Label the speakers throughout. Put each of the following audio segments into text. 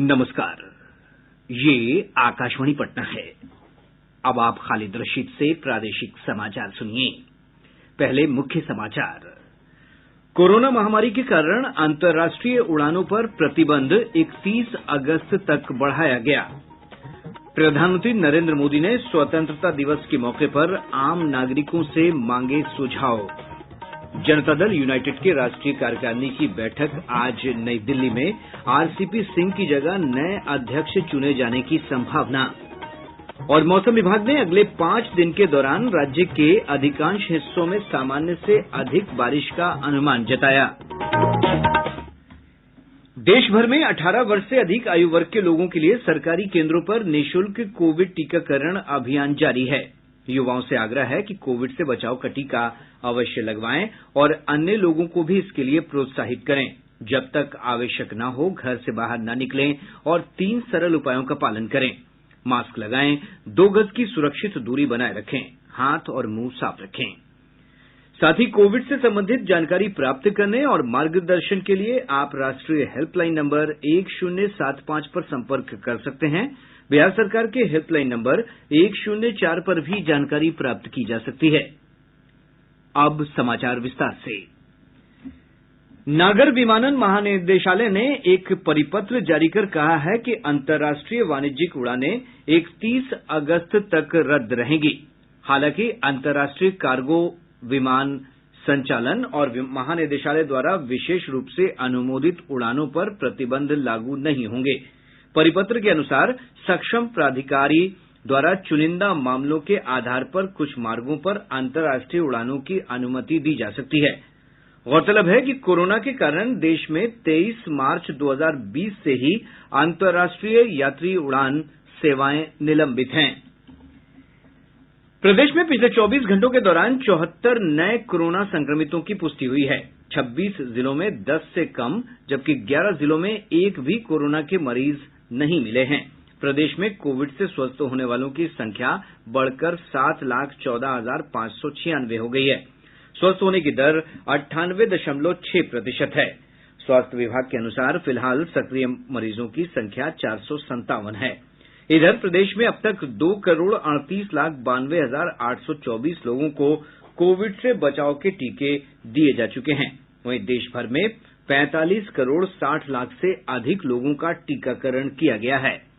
Speaker 1: नमस्कार, ये आकाशवाणी पटना है। अब आप खालिद रशीद से प्रादेशिक समाचार सुनिए। पहले मुख्य समाचार। कोरोना महामारी के कारण अंतर्राष्ट्रीय उड़ानों पर प्रतिबंध 31 अगस्त तक बढ़ाया गया। प्रधानमंत्री नरेंद्र मोदी ने स्वतंत्रता दिवस के मौके पर आम नागरिकों से मांगे सुझाव। जनता दल यूनाइटेड के राष्ट्रीय कार्यकारिणी की बैठक आज नई दिल्ली में। आरसीपी सिंह की जगह नए अध्यक्ष चुने जाने की संभावना। और मौसम विभाग ने अगले 5 दिन के दौरान राज्य के अधिकांश हिस्सों में सामान्य से अधिक बारिश का अनुमान जताया। देश भर में 18 वर्ष से अधिक आयु वर्ग के लोगों के लिए सरकारी केंद्रों पर निःशुल्क कोविड टीकाकरण अभियान जारी है। युवाओं से आग्रह है कि कोविड से बचाव का टीका अवश्य लगवाएं और अन्य लोगों को भी इसके लिए प्रोत्साहित करें। जब तक आवश्यक न हो घर से बाहर न निकलें और 3 सरल उपायों का पालन करें। मास्क लगाएं, 2 गज की सुरक्षित दूरी बनाए रखें, हाथ और मुंह साफ रखें। साथ ही कोविड से संबंधित जानकारी प्राप्त करने और मार्गदर्शन के लिए आप राष्ट्रीय हेल्पलाइन नंबर 1075 पर संपर्क कर सकते हैं। बिहार सरकार के हेल्पलाइन नंबर 104 पर भी जानकारी प्राप्त की जा सकती है। अब समाचार विस्तार से। नागर विमानन महानिदेशालय ने एक परिपत्र जारी कर कहा है कि अंतर्राष्ट्रीय वाणिज्यिक उड़ानें 31 अगस्त तक रद्द रहेंगी। हालांकि अंतर्राष्ट्रीय कार्गो विमान संचालन और महानिदेशालय द्वारा विशेष रूप से अनुमोदित उड़ानों पर प्रतिबंध लागू नहीं होंगे। परिपत्र के अनुसार सक्षम प्राधिकारी द्वारा चुनिंदा मामलों के आधार पर कुछ मार्गों पर अंतर्राष्ट्रीय उड़ानों की अनुमति दी जा सकती है। गौरतलब है कि कोरोना के कारण देश में 23 मार्च 2020 से ही अंतर्राष्ट्रीय यात्री उड़ान सेवाएं निलंबित हैं। प्रदेश में पिछले 24 घंटों के दौरान 74 नए कोरोना संक्रमितों की पुष्टि हुई है। 26 जिलों में 10 से कम जबकि 11 जिलों में एक भी कोरोना के मरीज नहीं मिले हैं। प्रदेश में कोविड से स्वस्थ होने वालों की संख्या बढ़कर 7,14,596 हो गई है। स्वस्थ होने की दर 98.6% है। स्वास्थ्य विभाग के अनुसार फिलहाल सक्रिय मरीजों की संख्या 457 है। इधर प्रदेश में अब तक 2,38,92,824 लोगों को कोविड से बचाव के टीके दिए जा चुके हैं। वहीं देश भर में 45,60,00,000 से अधिक लोगों का टीकाकरण किया गया है।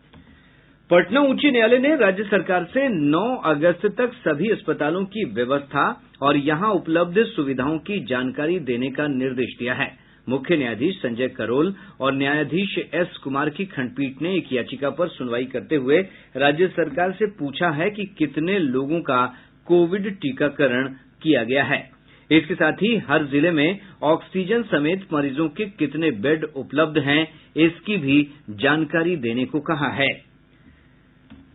Speaker 1: पटना उच्च न्यायालय ने राज्य सरकार से 9 अगस्त तक सभी अस्पतालों की व्यवस्था और यहां उपलब्ध सुविधाओं की जानकारी देने का निर्देश दिया है। मुख्य न्यायाधीश संजय करोल और न्यायाधीश एस कुमार की खंडपीठ ने एक याचिका पर सुनवाई करते हुए राज्य सरकार से पूछा है कि कितने लोगों का कोविड टीकाकरण किया गया है। इसके साथ ही हर जिले में ऑक्सीजन समेत मरीजों के कितने बेड उपलब्ध हैं, इसकी भी जानकारी देने को कहा है।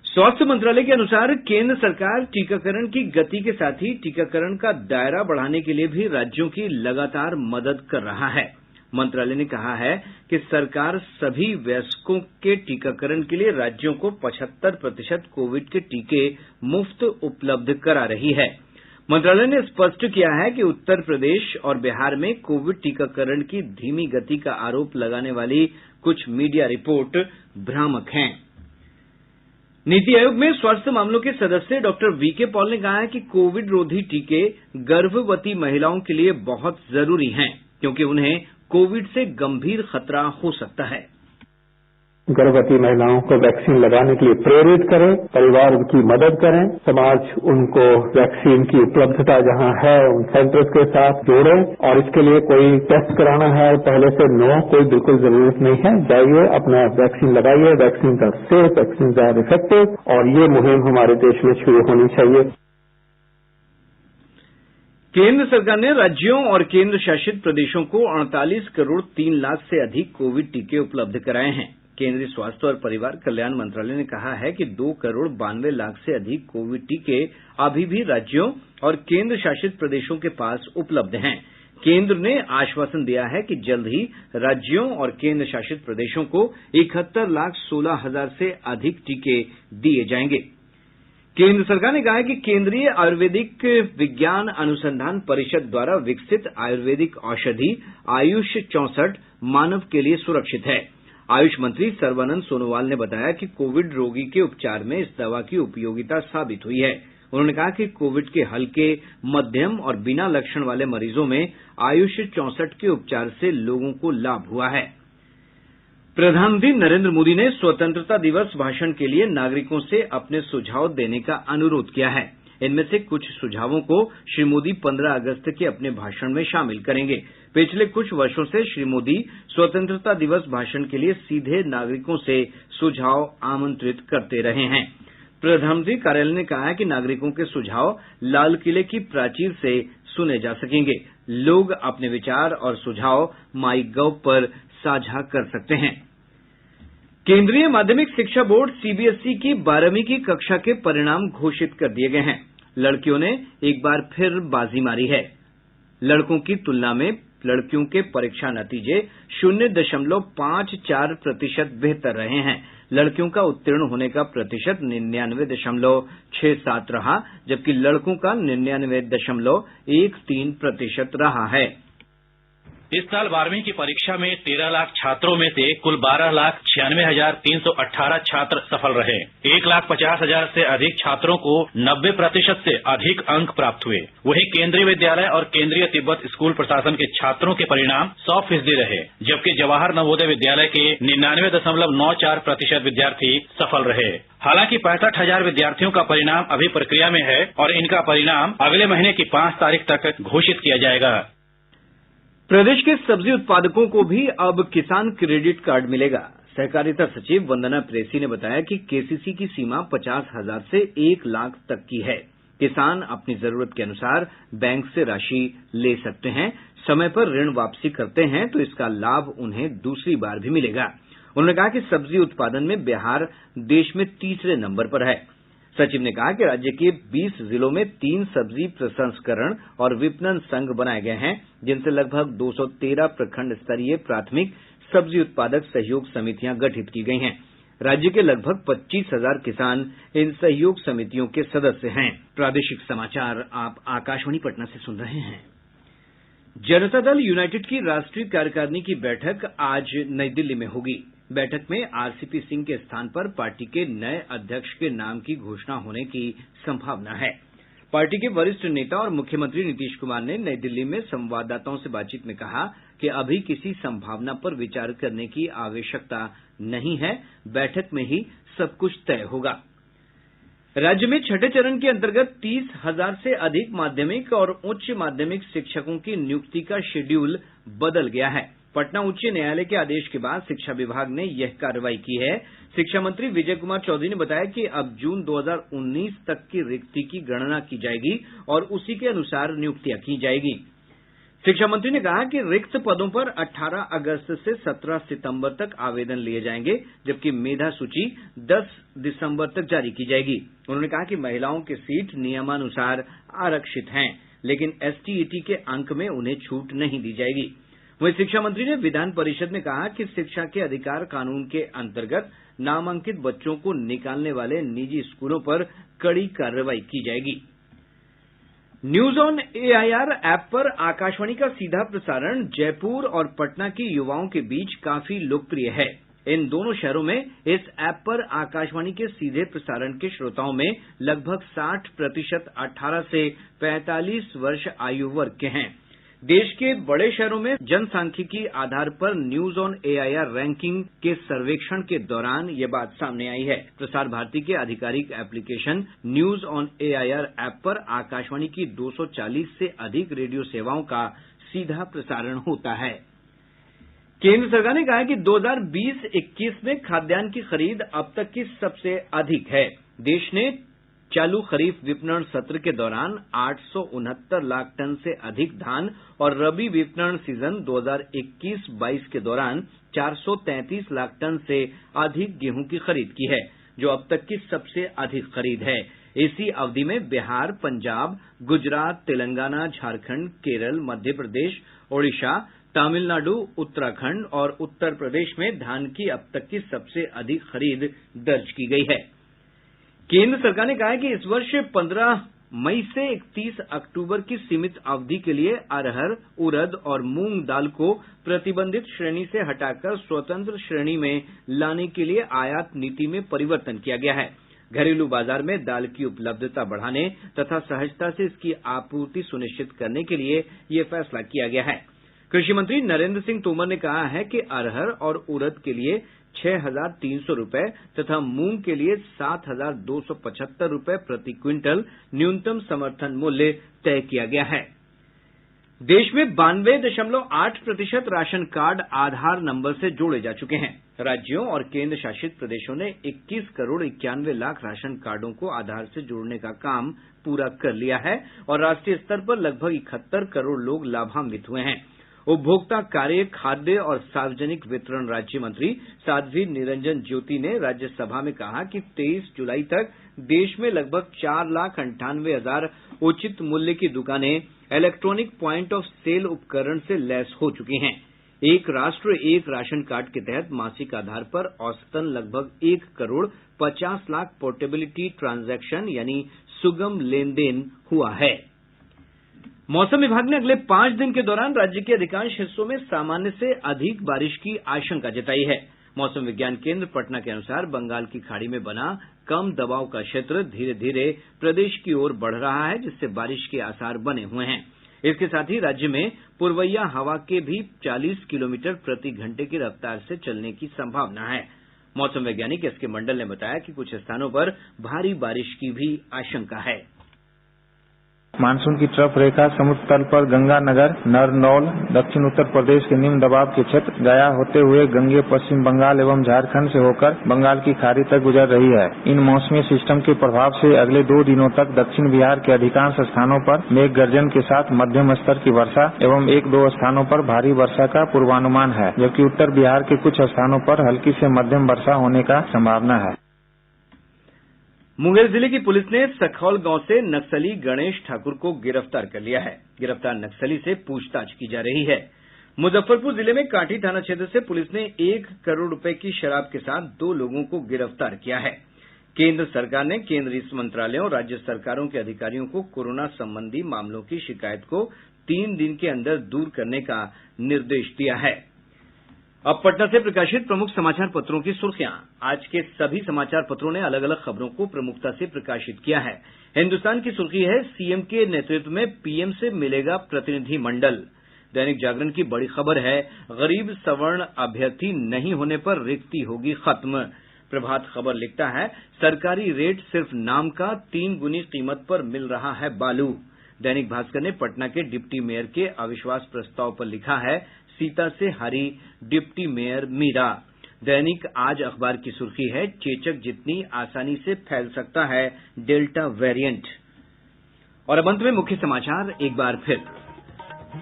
Speaker 1: स्वास्थ्य मंत्रालय के अनुसार केंद्र सरकार टीकाकरण की गति के साथ ही टीकाकरण का दायरा बढ़ाने के लिए भी राज्यों की लगातार मदद कर रहा है। मंत्रालय ने कहा है कि सरकार सभी वयस्कों के टीकाकरण के लिए राज्यों को 75% कोविड के टीके मुफ्त उपलब्ध करा रही है। मंत्रालय ने स्पष्ट किया है कि उत्तर प्रदेश और बिहार में कोविड टीकाकरण की धीमी गति का आरोप लगाने वाली कुछ मीडिया रिपोर्ट भ्रामक हैं। नीति आयोग में स्वास्थ्य मामलों के सदस्य डॉक्टर वीके पॉल ने कहा है कि कोविड रोधी टीके गर्भवती महिलाओं के लिए बहुत जरूरी हैं, क्योंकि उन्हें कोविड से गंभीर खतरा हो सकता है।
Speaker 2: गर्भवती महिलाओं को वैक्सीन लगाने के लिए प्रेरित करें, परिवार उनकी मदद करें, समाज उनको वैक्सीन की उपलब्धता जहां है उन सेंटर्स के साथ जोड़ें और इसके लिए कोई टेस्ट कराना है पहले से कोई बिल्कुल जरूरत नहीं है। जाइए अपना वैक्सीन लगाइए। Vaccine are safe, vaccine are effective और ये मुहिम हमारे देश में शुरू होनी चाहिए।
Speaker 1: केंद्र सरकार ने राज्यों और केंद्र शासित प्रदेशों को 48 करोड़ 3 लाख से अधिक कोविड टीके उपलब्ध कराए हैं। केंद्रीय स्वास्थ्य और परिवार कल्याण मंत्रालय ने कहा है कि 2 करोड़ 92 लाख से अधिक कोविड टीके अभी भी राज्यों और केंद्र शासित प्रदेशों के पास उपलब्ध हैं। केंद्र ने आश्वासन दिया है कि जल्द ही राज्यों और केंद्र शासित प्रदेशों को 71,16,000 से अधिक टीके दिए जाएंगे। केंद्र सरकार ने कहा है कि केंद्रीय आयुर्वेदिक विज्ञान अनुसंधान परिषद द्वारा विकसित आयुर्वेदिक औषधि आयुष 64 मानव के लिए सुरक्षित है। आयुष मंत्री सर्बानंद सोनोवाल ने बताया कि कोविड रोगी के उपचार में इस दवा की उपयोगिता साबित हुई है। उन्होंने कहा कि कोविड के हल्के, मध्यम और बिना लक्षण वाले मरीजों में आयुष 64 के उपचार से लोगों को लाभ हुआ है। प्रधानमंत्री नरेंद्र मोदी ने स्वतंत्रता दिवस भाषण के लिए नागरिकों से अपने सुझाव देने का अनुरोध किया है। इनमें से कुछ सुझावों को श्री मोदी 15 अगस्त के अपने भाषण में शामिल करेंगे। पिछले कुछ वर्षों से श्री मोदी स्वतंत्रता दिवस भाषण के लिए सीधे नागरिकों से सुझाव आमंत्रित करते रहे हैं। प्रधानमंत्री कार्यालय ने कहा है कि नागरिकों के सुझाव लाल किले की प्राचीर से सुने जा सकेंगे। लोग अपने विचार और सुझाव माईगव पर साझा कर सकते हैं। केंद्रीय माध्यमिक शिक्षा बोर्ड सीबीएसई की 12वीं की कक्षा के परिणाम घोषित कर दिए गए हैं। लड़कियों ने एक बार फिर बाजी मारी है। लड़कों की तुलना में लड़कियों के परीक्षा नतीजे 0.54% बेहतर रहे हैं। लड़कियों का उत्तीर्ण होने का प्रतिशत 99.67 रहा, जबकि लड़कों का 99.13% रहा है।
Speaker 3: इस साल 12वीं की परीक्षा में 13 लाख छात्रों में से कुल 12,96,318 छात्र सफल रहे। 1,50,000 से अधिक छात्रों को 90% से अधिक अंक प्राप्त हुए। वहीं केंद्रीय विद्यालय और केंद्रीय तिब्बत स्कूल प्रशासन के छात्रों के परिणाम 100% रहे, जबकि जवाहर नवोदय विद्यालय के 99.94% विद्यार्थी सफल रहे। हालांकि 65,000 विद्यार्थियों का परिणाम अभी प्रक्रिया में है और इनका परिणाम अगले महीने की 5 तारीख तक घोषित किया जाएगा।
Speaker 1: प्रदेश के सब्जी उत्पादकों को भी अब किसान क्रेडिट कार्ड मिलेगा। सहकारिता सचिव वंदना प्रेसी ने बताया कि केसीसी की सीमा 50,000 से 1 लाख तक की है। किसान अपनी जरूरत के अनुसार बैंक से राशि ले सकते हैं। समय पर ऋण वापसी करते हैं तो इसका लाभ उन्हें दूसरी बार भी मिलेगा। उन्होंने कहा कि सब्जी उत्पादन में बिहार देश में तीसरे नंबर पर है। सचिव ने कहा कि राज्य के 20 जिलों में 3 सब्जी प्रसंस्करण और विपणन संघ बनाए गए हैं, जिनसे लगभग 213 प्रखंड स्तरीय प्राथमिक सब्जी उत्पादक सहयोग समितियां गठित की गई हैं। राज्य के लगभग 25,000 किसान इन सहयोग समितियों के सदस्य हैं। प्रादेशिक समाचार आप आकाशवाणी पटना से सुन रहे हैं। जनता दल यूनाइटेड की राष्ट्रीय कार्यकारिणी की बैठक आज नई दिल्ली में होगी। बैठक में आरसीपी सिंह के स्थान पर पार्टी के नए अध्यक्ष के नाम की घोषणा होने की संभावना है। पार्टी के वरिष्ठ नेता और मुख्यमंत्री नीतीश कुमार ने नई दिल्ली में संवाददाताओं से बातचीत में कहा कि अभी किसी संभावना पर विचार करने की आवश्यकता नहीं है, बैठक में ही सब कुछ तय होगा। राज्य में छठे चरण के अंतर्गत 30,000 से अधिक माध्यमिक और उच्च माध्यमिक शिक्षकों की नियुक्ति का शेड्यूल बदल गया है। पटना उच्च न्यायालय के आदेश के बाद शिक्षा विभाग ने यह कार्रवाई की है। शिक्षा मंत्री विजय कुमार चौधरी ने बताया कि अब जून 2019 तक की रिक्ति की गणना की जाएगी और उसी के अनुसार नियुक्तियां की जाएगी। शिक्षा मंत्री ने कहा कि रिक्त पदों पर 18 अगस्त से 17 सितंबर तक आवेदन लिए जाएंगे, जबकि मेधा सूची 10 दिसंबर तक जारी की जाएगी। उन्होंने कहा कि महिलाओं की सीट नियमानुसार आरक्षित हैं, लेकिन एसटीईटी के अंक में उन्हें छूट नहीं दी जाएगी। वहीं शिक्षा मंत्री ने विधान परिषद में कहा कि शिक्षा के अधिकार कानून के अंतर्गत नामांकित बच्चों को निकालने वाले निजी स्कूलों पर कड़ी कार्रवाई की जाएगी। न्यूज ऑन एआईआर ऐप पर आकाशवाणी का सीधा प्रसारण जयपुर और पटना की युवाओं के बीच काफी लोकप्रिय है। इन दोनों शहरों में इस ऐप पर आकाशवाणी के सीधे प्रसारण के श्रोताओं में लगभग 60% 18 से 45 वर्ष आयु वर्ग के हैं। देश के बड़े शहरों में जनसांख्यिकी आधार पर न्यूज ऑन एआईआर रैंकिंग के सर्वेक्षण के दौरान ये बात सामने आई है। प्रसार भारती के आधिकारिक application news on AIR app पर आकाशवाणी की 240 से अधिक रेडियो सेवाओं का सीधा प्रसारण होता है। केंद्र सरकार ने कहा है कि 2020-21 में खाद्यान्न की खरीद अब तक की सबसे अधिक है। देश ने चालू खरीफ विपणन सत्र के दौरान 869 लाख टन से अधिक धान और रबी विपणन सीजन 2021-22 के दौरान 433 लाख टन से अधिक गेहूं की खरीद की है, जो अब तक की सबसे अधिक खरीद है। इसी अवधि में बिहार, पंजाब, गुजरात, तेलंगाना, झारखंड, केरल, मध्य प्रदेश, ओडिशा, तमिलनाडु, उत्तराखंड और उत्तर प्रदेश में धान की अब तक की सबसे अधिक खरीद दर्ज की गई है। केंद्र सरकार ने कहा है कि इस वर्ष 15 मई से 31 अक्टूबर की सीमित अवधि के लिए अरहर, उड़द और मूंग दाल को प्रतिबंधित श्रेणी से हटाकर स्वतंत्र श्रेणी में लाने के लिए आयात नीति में परिवर्तन किया गया है। घरेलू बाजार में दाल की उपलब्धता बढ़ाने तथा सहजता से इसकी आपूर्ति सुनिश्चित करने के लिए यह फैसला किया गया है। कृषि मंत्री नरेंद्र सिंह तोमर ने कहा है कि अरहर और उड़द के लिए 6,300 रुपये तथा मूंग के लिए 7,275 रुपये प्रति क्विंटल न्यूनतम समर्थन मूल्य तय किया गया है। देश में 92.8% राशन कार्ड आधार नंबर से जोड़े जा चुके हैं। राज्यों और केंद्र शासित प्रदेशों ने 21 करोड़ 91 लाख राशन कार्डों को आधार से जोड़ने का काम पूरा कर लिया है और राष्ट्रीय स्तर पर लगभग 71 करोड़ लोग लाभान्वित हुए हैं। उपभोक्ता कार्य, खाद्य और सार्वजनिक वितरण राज्य मंत्री साध्वी निरंजन ज्योति ने राज्यसभा में कहा कि 23 जुलाई तक देश में लगभग 4,98,000 उचित मूल्य की दुकानें इलेक्ट्रॉनिक प्वाइंट ऑफ सेल उपकरण से लैस हो चुकी हैं। एक राष्ट्र एक राशन कार्ड के तहत मासिक आधार पर औसतन लगभग 1 करोड़ 50 लाख पोर्टेबिलिटी ट्रांजैक्शन यानी सुगम लेन देन हुआ है। मौसम विभाग ने अगले 5 दिन के दौरान राज्य के अधिकांश हिस्सों में सामान्य से अधिक बारिश की आशंका जताई है। मौसम विज्ञान केंद्र पटना के अनुसार बंगाल की खाड़ी में बना कम दबाव का क्षेत्र धीरे धीरे प्रदेश की ओर बढ़ रहा है, जिससे बारिश के आसार बने हुए हैं। इसके साथ ही राज्य में पूर्वैया हवा के भी 40 किलोमीटर प्रति घंटे की रफ्तार से चलने की संभावना है। मौसम वैज्ञानिक एसके मंडल ने बताया कि कुछ स्थानों पर भारी बारिश की भी आशंका है।
Speaker 4: मानसून की ट्रफ रेखा समुद्र तल पर गंगानगर, नरनौल, दक्षिण उत्तर प्रदेश के निम्न दबाव के क्षेत्र, गया होते हुए गंगे पश्चिम बंगाल एवं झारखंड से होकर बंगाल की खाड़ी तक गुजर रही है। इन मौसमी सिस्टम के प्रभाव से अगले 2 दिनों तक दक्षिण बिहार के अधिकांश स्थानों पर मेघ गर्जन के साथ मध्यम स्तर की वर्षा एवं 1-2 स्थानों पर भारी वर्षा का पूर्वानुमान है, जबकि उत्तर बिहार के कुछ स्थानों पर हल्की से मध्यम वर्षा होने का संभावना है।
Speaker 1: मुंगेर जिले की पुलिस ने सखौल गांव से नक्सली गणेश ठाकुर को गिरफ्तार कर लिया है। गिरफ्तार नक्सली से पूछताछ की जा रही है। मुजफ्फरपुर जिले में काठी थाना क्षेत्र से पुलिस ने 1 करोड़ रुपए की शराब के साथ 2 लोगों को गिरफ्तार किया है। केंद्र सरकार ने केंद्रीय मंत्रालयों और राज्य सरकारों के अधिकारियों को कोरोना संबंधी मामलों की शिकायत को 3 दिन के अंदर दूर करने का निर्देश दिया है। अब पटना से प्रकाशित प्रमुख समाचार पत्रों की सुर्खियां। आज के सभी समाचार पत्रों ने अलग अलग खबरों को प्रमुखता से प्रकाशित किया है। हिन्दुस्तान की सुर्खी है, सीएम के नेतृत्व में पीएम से मिलेगा प्रतिनिधि मंडल। दैनिक जागरण की बड़ी खबर है, गरीब सवर्ण अभ्यर्थी नहीं होने पर रिक्ति होगी खत्म। प्रभात खबर लिखता है, सरकारी रेट सिर्फ नाम का, 3 गुनी कीमत पर मिल रहा है बालू। दैनिक भास्कर ने पटना के डिप्टी मेयर के अविश्वास प्रस्ताव पर लिखा है, सीता से हारी डिप्टी मेयर मीरा। दैनिक आज अखबार की सुर्खी है, चेचक जितनी आसानी से फैल सकता है डेल्टा वेरिएंट। और अब अंत में मुख्य समाचार एक बार फिर।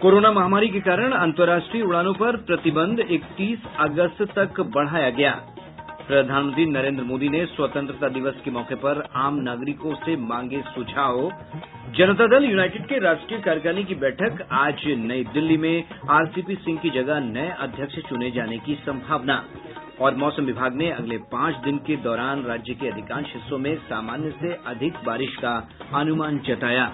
Speaker 1: कोरोना महामारी के कारण अंतर्राष्ट्रीय उड़ानों पर प्रतिबंध 31 अगस्त तक बढ़ाया गया। प्रधानमंत्री नरेंद्र मोदी ने स्वतंत्रता दिवस के मौके पर आम नागरिकों से मांगे सुझाव। जनता दल यूनाइटेड के राष्ट्रीय कार्यकारिणी की बैठक आज नई दिल्ली में, आरसीपी सिंह की जगह नए अध्यक्ष चुने जाने की संभावना। और मौसम विभाग ने अगले 5 दिन के दौरान राज्य के अधिकांश हिस्सों में सामान्य से अधिक बारिश का अनुमान जताया।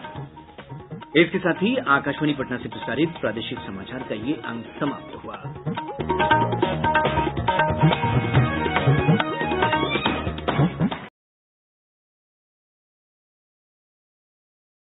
Speaker 1: इसके साथ ही आकाशवाणी पटना से प्रसारित प्रादेशिक समाचार का ये अंक समाप्त हुआ।